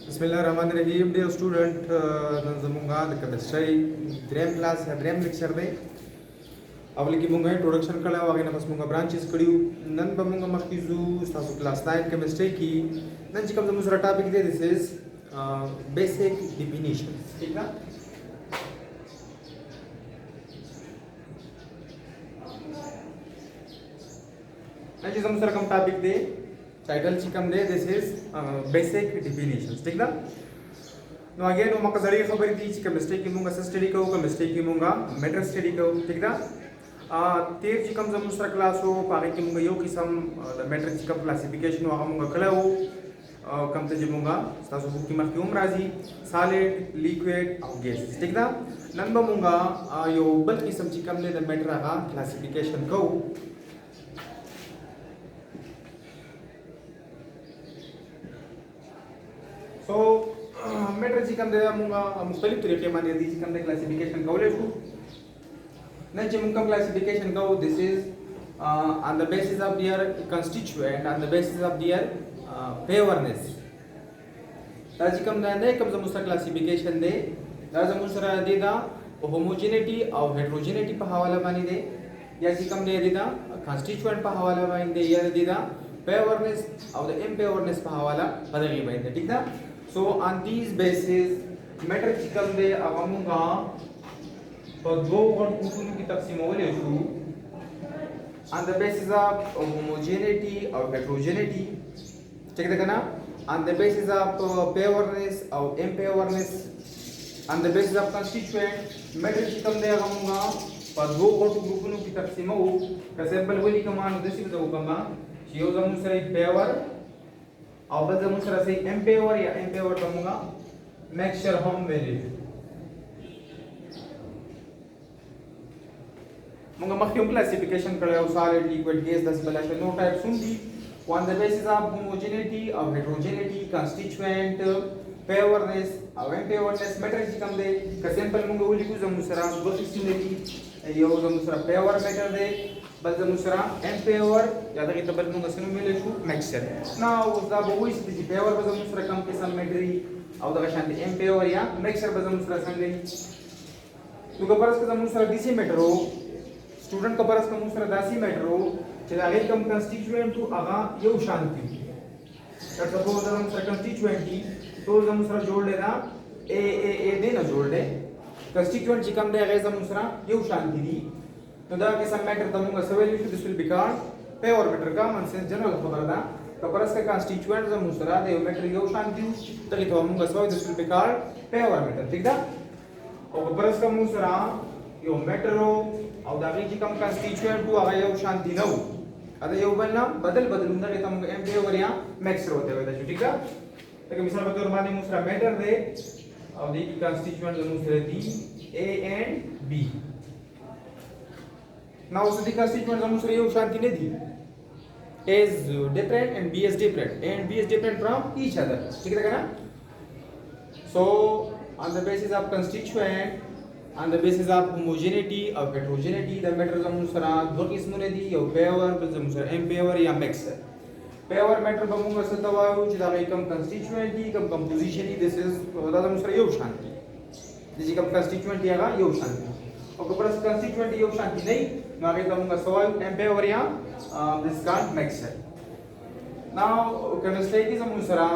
Bismillahirrahmanirrahim. Dear student, زمونږه د کیمستري دریم کلاس یا دریم لیکچر دی. اول کې مونږه انټروډکشن کړو او هغه نه پس مونږه برانچز کړیو. نن به مونږه مخکې زو تاسو کلاس 9 کیمستري کې نن چې کوم زموږ سره ټاپک دی this is basic definitions. ٹھیک ده؟ نن چې زموږ سره کوم ټاپک دی टाइटल چې کوم دی this is basic definitions. ٹھیک ده؟ نو اگین نو مکه زړی خبرې دي چې کیمستري کې مونږه سټډي کوو، کیمستري کې مونږه میټر سټډي کوو. ٹھیک ده؟ تیر چې کوم زموږ سره کلاس وو هغه کې مونږ یو قسم د میټر چې کوم کلاسیفیکیشن هغه مونږ کړو کوم ته چې مونږه تاسو کې مخکې هم راځي سالډ، لیکوډ او ګیس. ٹھیک ده؟ نن به مونږه یو بل قسم چې کوم دی د میټر هغه کلاسیفیکیشن کوو. So میټر چې کوم دی مونږه مختلف طریقې باندې دي چې کوم دی کلاسیفیکیشن کولای شو. نن چې مونږ کوم کلاسیفیکیشن کوو this is on the basis of their constituent, on the basis of their favorness. دا چې کوم دی نه کوم زموږ سره کلاسیفیکیشن دی دا زموږ سره دی دا هوموجینټي او هیټروجینټي په حواله باندې دی یا چې کوم دی دا constituent په حواله باندې دی یا دی دا favorness او د impurness په حواله بدلې باندې. ٹھیک ده؟ So on these basis matter چې کوم دی هغه مونږه په دوه غټو کې تقسیمولای شو on the basis of homogeneity or heterogeneity. ٹھیک ده کنه؟ on the basis of pureness or impureness, on the basis of constituent matter چې کوم دی هغه مونږه په دوه غټو ګروپونو کې تقسیمو. که سمپل ولي کمانو د څه د وکما چې یو زموږ سره پیور او بل زموږ سره سي امپیور یا امپیور کومه میکسچر هم ویلي موږ مخکې کلاسیفیکیشن کړو سالډ، لیکوډ، ګیس داس بل شي نو ټایپس هم دي on the basis of homogeneity or heterogeneity, constituent, pureness او impureness. میټر چې کوم دی که سمپل موږ ولیکو زموږ سره دوه قسمه دي یو زموږ سره پیور میټر دی بل زموږ سره امپیور یا دغه ته بل موږ سره ویل شو میکسچر. نو اوس دا به وایي چې پیور به زموږ سره کوم قسم میټر او دغه شان دي امپیور یا میکسچر به زموږ سره څنګه دي. نو که پرس که زموږ سره ډیسي میټر وو سټوډنټ که پرس که موږ سره داسي میټر وو چې د هغې کوم کنسټیټیوینټ وو هغه یو شان دي. که سپوز زموږ سره کنسټیټیوینټ دي ټول زموږ سره جوړ دی دا ا دی نه جوړ دی کنسټیټیوینټ چې کوم دی هغې زموږ سره یو شان دي. نو دا قسم میټر ته موږ څه ویلی شو this will be called پیور میټر. کامن سنس جنرال خبره ده که پرس که کنسټیټیوینټ زموږ سره د یو میټر یو شان دي دغې ته موږ څه وایو this will be called پیور میټر. ٹھیک ده؟ او که پرس که موږ سره یو میټر او د هغې چې کوم کنسټیټیوینټ وو هغه یو شان دي نه وو دا یو بل نه بدل دغې ته موږ امپیور یا میکسچر ورته ویلی شو. ٹھیک ده؟ لکه مثال په طور باندې موږ سره میټر دی او دې کې کنسټیټیوینټ زموږ سره دي A and B. Now so the constituent زموږ سره یو شانتي نه دي. A is different and B is different and B is different from each other. ٹھیک ده کنه؟ So on the basis of constituent, on the basis of homogeneity or heterogeneity the matter زموږ سره دوه قسمونه دي یو پیور بل زموږ سره امپیور یا میکسچر. پیور میټر به موږ څه ته وایو چې دا کوم کنسټیټیوینټ دي کوم کمپوزیشن دي this is دا زموږ سره یو شان دي چې کوم کنسټیټیوینټ دی هغه یو شان دي او که پرس کنسټیټیوینټ یو شان دي نه نو هغې ته موږ څه وایو امپیور یا this is called mixture. Now کیمسټري کې زموږ سره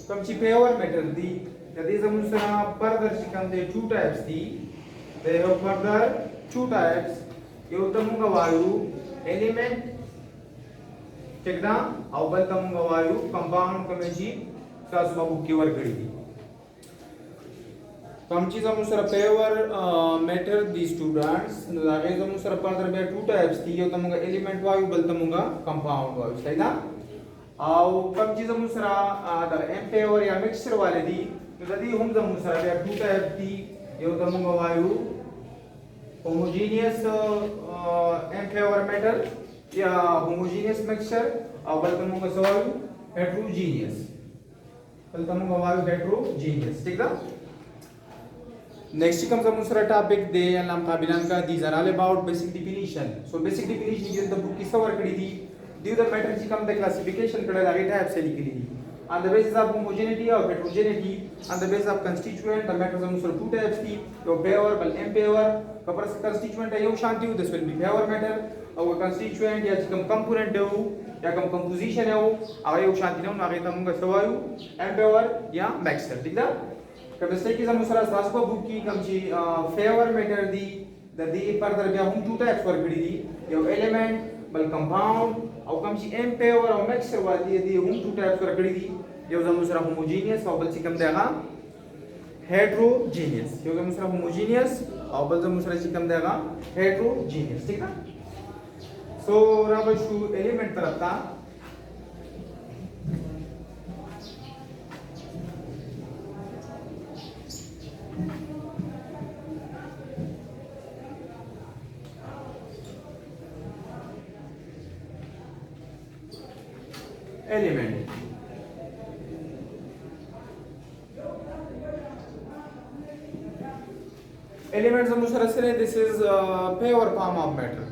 کوم چې پیور میټر دي د دې زموږ سره فردر چې کوم دی two types دي they have further two types. یو ته موږ وایو element ٹھیک ده او بل ته موږ وایو کمپاوند کوم چې تاسو به بوک کې ورکړي دي. کوم چې زموږ سره پیور میټر دي سټوډنټس نو دا هغې زموږ سره فردر بیا ټو ټایپس دي یو ته موږ الیمنټ وایو بل ته موږ کمپاوند وایو. صحیح ده؟ او کوم چې زموږ سره د امپیور یا میکسچر والے دي نو د دې هم زموږ سره بیا ټو ټایپ دي یو ته موږ وایو homogeneous امپیور میټر یا homogeneous mixture او بل ته موږ څه وایو heterogeneous. بل ته موږ وایو heterogeneous. ٹھیک ده؟ Next comes the sort of topic they and Kabilanka. These are all about basic definition. So basic definition is the book is our kadi. Due the matter come the classification kada lagi type se likhi di. on the basis of homogeneity or heterogeneity, on the basis of constituent, the matter is also two types the your pure bal impure kapras constituent है यो शांति this will be pure matter और constituent या जिकम component है वो या कम composition है वो अगर यो शांति ना आगे तमुंगा सवायु impure या mixture ठीक है chemistry की समुसरा सासको बुक की कम ची pure matter दी दी पर दरबिया हम two types वर्क करी दी यो element बल compound और कम ची impure और mixture वाली दी हम two types वर्क करी दी यो समुसरा homogeneous और बल ची कम देगा heterogeneous यो समुसरा homogeneous और बल समुसरा ची कम देगा heterogeneous ठीक है सो राबल शू एलिमेंट तरफ था element elements हम दूसरा से this is pure form of matter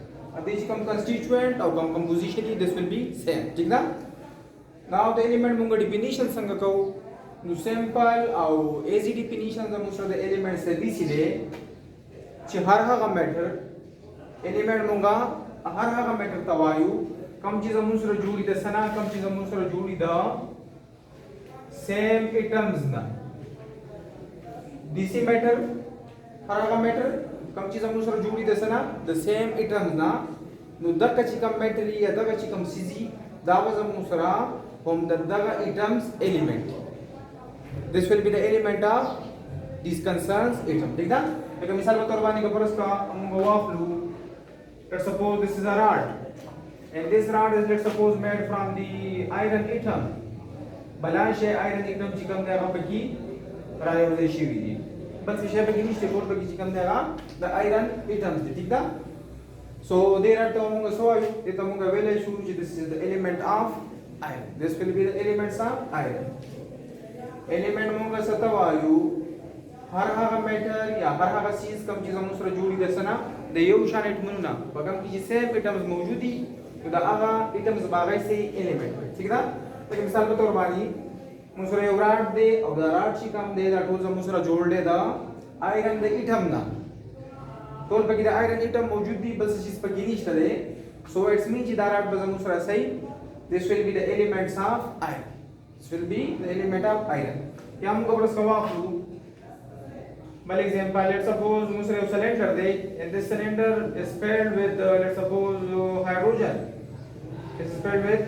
this come constituent or come composition this will be same ठीक ना now the element मुंगा definition संग को no simple और easy definition हम दूसरा the element से दी सीधे ची हर हा matter element मुंगा हर हा matter तवायु कम चीज़ हम दूसरा जोड़ी द सना कम चीज़ हम दूसरा जोड़ी द same atoms ना DC matter हर हा matter कम चीज़ हम दूसरा जोड़ी द सना the same atoms ना नु दक्का चिकम मेटली या दक्का चिकम सीजी दावज़ मुसरा हम दक्का atoms element this will be the element of this concerns atom ठीक ना एक मिसाल बतौर बानी का परस का हम गवाफ लू let's suppose this is a rod and this rod is let's suppose made from the iron atom बलाशे iron atom चिकम देगा बकी प्रायोजित शिवी बस विषय बकी निश्चित कोड बकी चिकम देगा the iron atoms ठीक ना so there are tamunga soil the tamunga vele shuji this is the element of iron this will be the elements of iron element munga satavayu har ha matter या har ha चीज कम चीज मुसरा जोड़ी दसना the यो शानेट मुना बगम की same atoms मौजूदी तो द आगा atoms बागै से element ठीक ना एक मिसाल के तौर बानी मुसरा यो राड दे और द राड ची कम दे द टोज मुसरा जोड़ दे द iron the atom ना तोल पकी द iron atom मौजूद दी बस चीज पकी नहीं चले so it's means the rod बस मुसरा सही this will be the elements of iron this will be the element of iron क्या हम को बस कवा फुदू by example let's suppose Musra yo cylinder they and this cylinder is filled with let's suppose hydrogen is filled with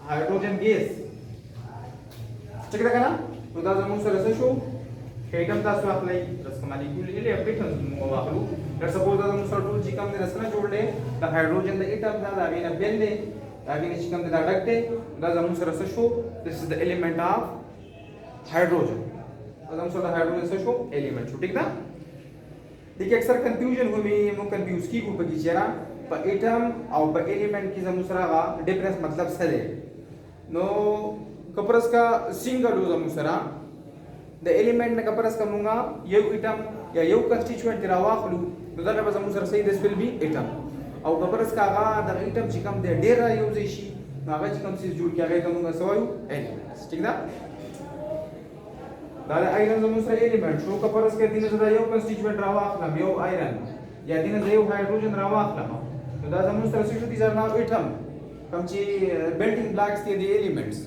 hydrogen gas check it kana तो दा मुसरा से show Atom तास वाकलाई रस कमाली कुल इले atoms वाकलू let's suppose दा मुसरा टूल चिकम दे रसना जोड़ ले the hydrogen the atom दा आगे ना बेल दे आगे ने चिकम दे दा डकते दा मुसरा से show this is the element of hydrogen दा मुसरा hydrogen से शो element ठीक ना देखिए अक्सर कंफ्यूजन हो में मो कंफ्यूज की को बगी जरा पर एटम और पर एलिमेंट की मुसरा का डिफरेंस मतलब सले नो कपरस का सिंगल हो मुसरा the element में कपरस करूँगा ये atom या ये constituent तेरा वाखलू तो दर बस मुसर सही this will be atom और कपरस का आगा दर atom चिकम दे डेरा यूज़ इशी नागा चिकम से जुड़ क्या गया करूँगा सवायु elements ठीक ना दाल iron जो मुसर element शो कपरस के दिन ज़रा ये constituent रहा वाखलम ये iron या दिन ज़रा ये hydrogen रहा वाखलम तो दाल मुसर से शुद्ध ज़रा atom कम ची building blocks के दे elements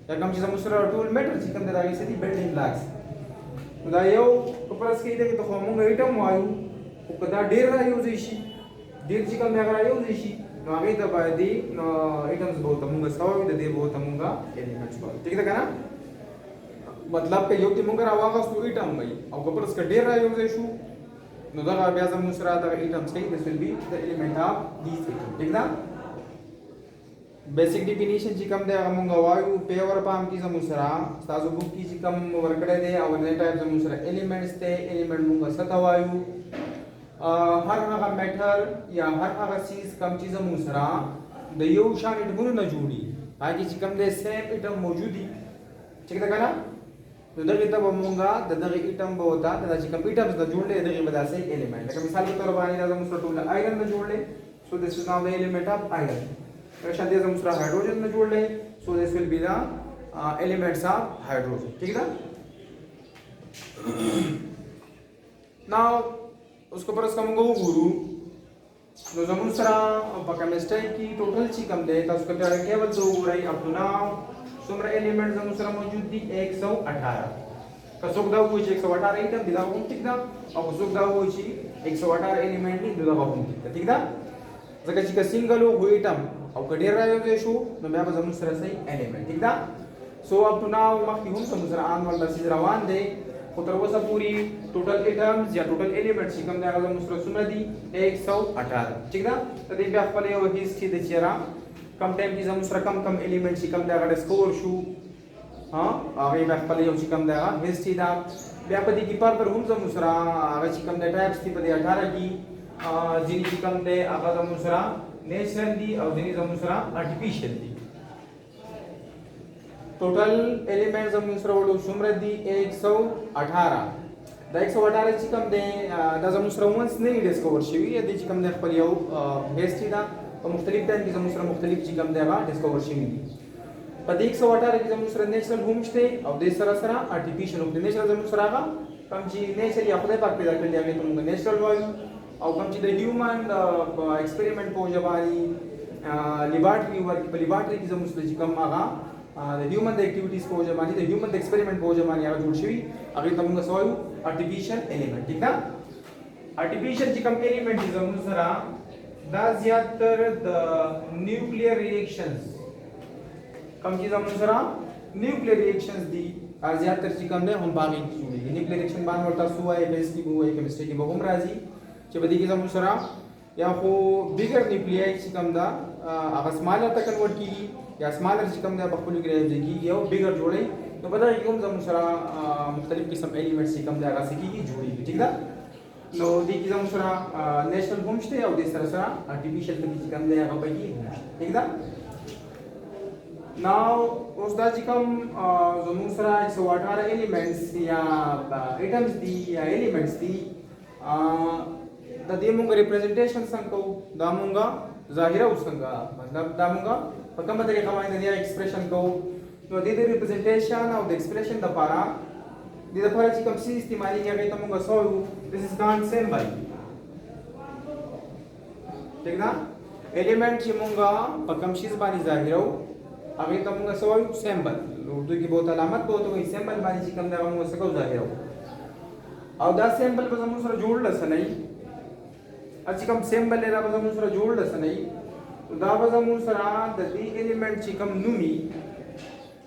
या कम चीज़ मुसरा टूल मेटल चिकन दे दागी से दी बिल्डिंग ब्लॉक्स उदा यो कपरस के इधर के तो खामोंगा आइटम वायु उकदा डेर रहा यूज़ इशी डेर चिकन दे अगर यूज़ इशी नो आगे तो बाय दी नो आइटम्स बहुत अमुंगा सवाल भी दे बहुत अमुंगा एलिमेंट्स वाला ठीक है ना मतलब के योग्य मुंगा रावागा सु आइटम भाई और कपरस का डेर रहा यूज़ इशू नो दागा ब्याज़ मुसरा दागा आइटम सही this will be the element of these items ठीक ना बेसिक डेफिनेशन चिकम दे अमुंगा वायु पेवर पाम की समुसरा ताजो बुक की चिकम वर्कडे दे और ने टाइप समुसरा एलिमेंट्स ते एलिमेंट मुंगा सता वायु हर हगा मैटर या हर हगा चीज कम चीज मुसरा द यो शान इट गुण न जोड़ी बाकी चिकम दे सेम एटम मौजूदी ठीक है ना तो दर तब अमुंगा दर एटम होता द चिकम एटम्स द जोड़ ले दर बदा से एलिमेंट का मिसाल के तौर पर आनी द मुसरा टूल आयरन न जोड़ ले so this is now the element of iron शादी मुसरा हाइड्रोजन में जोड़ ले so this will be the elements of hydrogen. ठीक है now उसको पर उसका मंगो गुरु नो जमुन सरा पकमेस्टाई की टोटल ची कम दे तो उसका प्यारा केवल दो गुराई अब तो नाउ सुमरा एलिमेंट जमुन सरा मौजूद दी 118 का सुख दाव हुई 118 आइटम दिला हुआ ठीक ना अब सुख दाव हुई 118 एलिमेंट नी दिला हुआ ठीक ना जगह जी का सिंगल हो आइटम अब कडेर रहा है शो तो मैं जमुन सरा सही एलिमेंट ठीक ना सो अब तो नाउ मक्की हम जमुन सरा आन वाला सीज रवान दे उतरवसा पूरी टोटल आइटम्स या टोटल एलिमेंट्स कम दे आगा मुस्रा सुमदी 118 ठीक ना तो दे ब्याक पले वो हिस्ट्री दे चेरा कम टाइम की मुस्रा कम एलिमेंट्स कम दे आगा स्कोर शू हां आगे ब्याक पले वो कम दे आगा हिस्ट्री दा व्यापदी की पर हम मुस्रा आगा कम दे टाइप्स की पदे 18 की जिनी कम दे आगा मुस्रा नेचुरल दी और जिनी मुस्रा आर्टिफिशियल दी टोटल एलिमेंट्स हम दूसरा वालों सुमरदी 118 द 118 ची कम दे दा दूसरा वंस नहीं डिस्कवर शिवी यदि ची कम दे पर यो हेस्टी दा और मुख्तलिफ टाइम की दूसरा मुख्तलिफ ची कम दे बा डिस्कवर शिवी पर 118 की दूसरा नेचुरल होमस्टे और दे सरा आर्टिफिशियल ऑफ द नेचुरल दूसरा का कम ची नेचर या खुदा पाक पैदा कर लिया गया तुम नेचुरल वायु और कम ची द ह्यूमन एक्सपेरिमेंट को जबानी लिबर्टरी वर्क लिबर्टरी की दूसरा ची कम आगा the human activities को जमानी the human experiment को जमानी आगे जुड़ शिवी अगले तमुंगा सवालू artificial element ठीक ना artificial चिकम element इस अनुसारा दा ज़्यादातर the nuclear reactions कम चीज़ अनुसारा nuclear reactions दी ज़्यादातर चिकम दे हम बागी जुड़ी nuclear reaction बान वर्ता सुआ है बेस की बुआ है chemistry की बहुम राजी चबदी की अनुसारा या को bigger nuclei चिकम दा अगर smaller तक convert की या स्मॉलर चिकम दे बखुल ग्रेव जेकी ये बिगर जोड़े तो पता है कि हम जब मुसरा मुख्तलिफ किस्म एलिमेंट्स चिकम दे आगा सिकी की जोड़ी ठीक है नो दी की जब मुसरा नेशनल होमस्टे और दिस तरह आर्टिफिशियल की चिकम दे आगा पगी ठीक है नाउ उस दा चिकम जो मुसरा 118 एलिमेंट्स या आइटम्स दी या एलिमेंट्स दी दा देमुंगा रिप्रेजेंटेशन संको दामुंगा जाहिरा उसंगा मतलब दामुंगा पकम तरीका माने दिया एक्सप्रेशन को तो दे रिप्रेजेंटेशन ऑफ द एक्सप्रेशन द पारा दे पारा चिकम सी इस्तेमाल किया गया तमुंगा सोलू दिस इज कॉल्ड सिंबल ठीक ना एलिमेंट चिमुंगा पकम शीज बानी जाहिरो अभी तमुंगा सोलू सिंबल उर्दू की बहुत अलामत को तो सिंबल बानी चिकम दे मुंगा सको जाहिरो और द सिंबल पर मुसरा जोड़ लस नहीं अच्छी कम सिंबल ले रहा मुसरा जोड़ लस नहीं दावजा मुसरा ददी एलिमेंट चिकम नुमी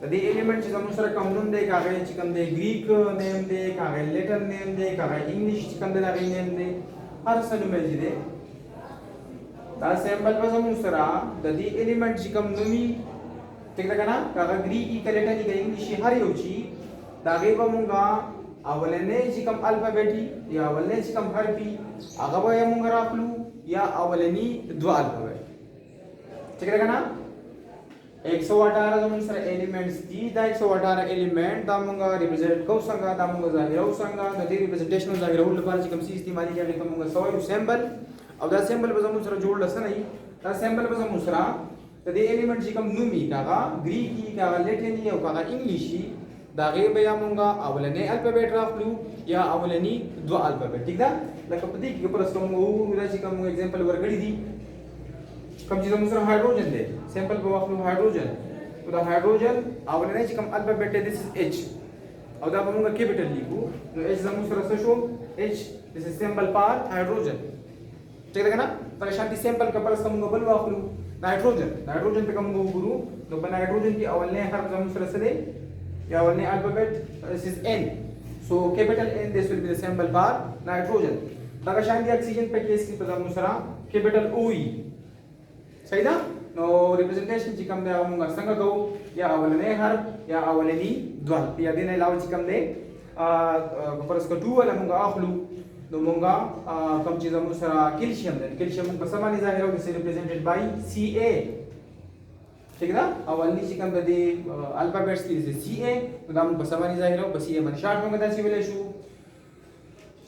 ददी एलिमेंट चिकम मुसरा कम नुम दे कागे चिकम दे ग्रीक नेम दे कागे लैटिन नेम दे कागे इंग्लिश चिकम दे कागे नेम दे हर सनु में जिदे दा सैंपल बजा मुसरा ददी एलिमेंट चिकम नुमी ठीक है ना कागे ग्रीक का लैटिन का इंग्लिश हर योची दागे बमुंगा अवलने चिकम अल्फाबेटी या अवलने चिकम हरफी अगबा यमुंगा राखलू या अवलनी द्वा अल्फाबेट ठीक है ना 118 जो मुसरा एलिमेंट्स दी दा 118 एलिमेंट दामुंगा रिप्रेजेंट को संगा दामुंगा जाहिरा संगा नदी रिप्रेजेंटेशन जाहिरा उल पर चिकम सी इस्तेमाल किया गया तमुंगा सवाल सिंबल और दा सिंबल बजा मुसरा जोड़ लस नहीं दा सिंबल बजा मुसरा तदे एलिमेंट चिकम नुमी कागा ग्रीकी कागा लैटिनी और कागा इंग्लिशी दागे बयामुंगा अवलने अल्फाबेट राखलू या अवलनी द्वा अल्फाबेट ठीक है लकपदी के पर उसको मुदा चिकम एग्जांपल वर गड़ी दी कम चीज़ मुसरा हाइड्रोजन दे सैंपल पे वाखलू हाइड्रोजन तो द हाइड्रोजन आवलने चिकम अल्फाबेट दिस इज एच और दा बमुंगा कैपिटल लिखू तो एच ज मुसरा सशो एच दिस इज सैंपल पार हाइड्रोजन ठीक है ना पर शांति सैंपल का पर समूंगा बल वाखलू नाइट्रोजन पे कम गुरु तो बना हाइड्रोजन की आवलने हर ज मुसरा से दे या आवलने alphabet this is N so capital N this will be the sample पार नाइट्रोजन दा शांति ऑक्सीजन पे केस की पदा मुसरा कैपिटल ओ ई सही ना नो रिप्रेजेंटेशन चिकम दे आमुंगा संग गो या अवलने हर या अवलनी द्वल या दिन अलावा चिकम दे पर उसको टू वाला मुंगा आखलू दो मुंगा कम चीज मुसरा कैल्शियम मुंगा समानी जाहिर हो दिस रिप्रेजेंटेड बाय Ca ठीक ना अवलनी चिकम दे अल्फाबेट्स की Ca तो दाम समानी जाहिर हो बस ये मन शॉर्ट मुंगा दा सिविलेशु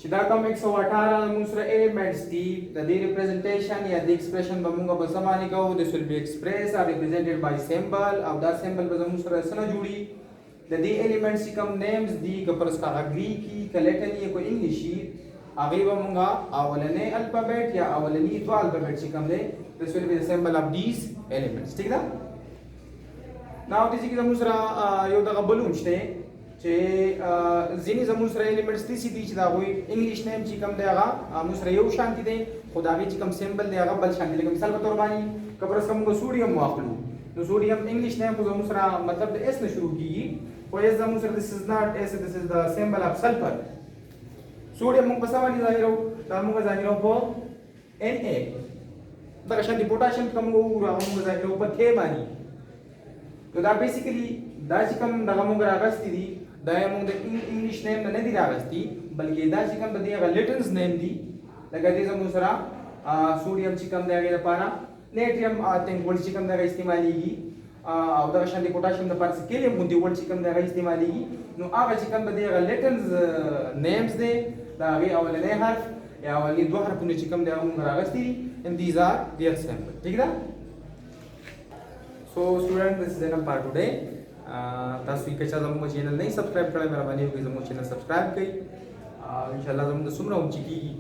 چې دا کوم 118 موږ سره elements دي د دې representation یا د expression به موږ په سمانی کوو. this will be expressed or represented by symbol او دا symbol به موږ سره سره جوړي. د دې elements کوم names دي که پر اسکا گریکی که لټنی کو انګلیشي هغه به موږ اولنې الفابet یا اولنې دوه الفابet چې کوم دي this will be the symbol of these elements. ٹھیک ده؟ نو د دې کې موږ سره یو دغه بلون شته چې ځینې زموږ سره ایلیمنټس دي چې دا وایي انګلیش نیم چې کوم دی هغه موږ سره یو شانتي دی خو د هغې چې کوم سیمبل دی هغه بل شانتي. لکه مثال په طور باندې که پر موږ سوډیم واخلو نو سوډیم انګلیش نیم خو زموږ سره مطلب د اس نه شروع کېږي خو اس زموږ سره this is not S, this is the symbol of sulfur. سوډیم موږ په څه باندې ظاهرو؟ دا موږ ظاهرو په Na. دغه شانتي پوټاشیم کوم وګورو هغه موږ ظاهرو په K باندې. نو دا بیسیکلی دا چې کوم دغه موږ راغستې دي دا موږ د انګلیش نیم نه دي راغستي بلکې دا چې کوم د دې هغه لیټنز نیم دي. لکه دې زموږ سره سوډیم چې کوم دی هغې لپاره نیټریم تنګ ورډ چې کوم دی هغه استعمالېږي او دغه شان د پوټاشیم لپاره سکیلیم غوندې ورډ چې کوم دی هغه استعمالېږي. نو هغه چې کوم د دې هغه لیټنز نیمز دی د هغې اولنی حرف یا اولني دوه حرفونه چې کوم دی هغه موږ راغستي دي and these are their symbol. ٹھیک ده؟ So student, this is enough for today. تاسو یې که چا زموږ چینل نه سبسکرایب کړی مهرباني وکړئ زموږ چینل سبسکرایب کړئ. انشاءالله زموږ د څومره هم چې کېږي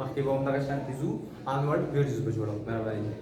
مخکې به همدغه شانتې ځو آنورډ ویډیوز به جوړوو. مهرباني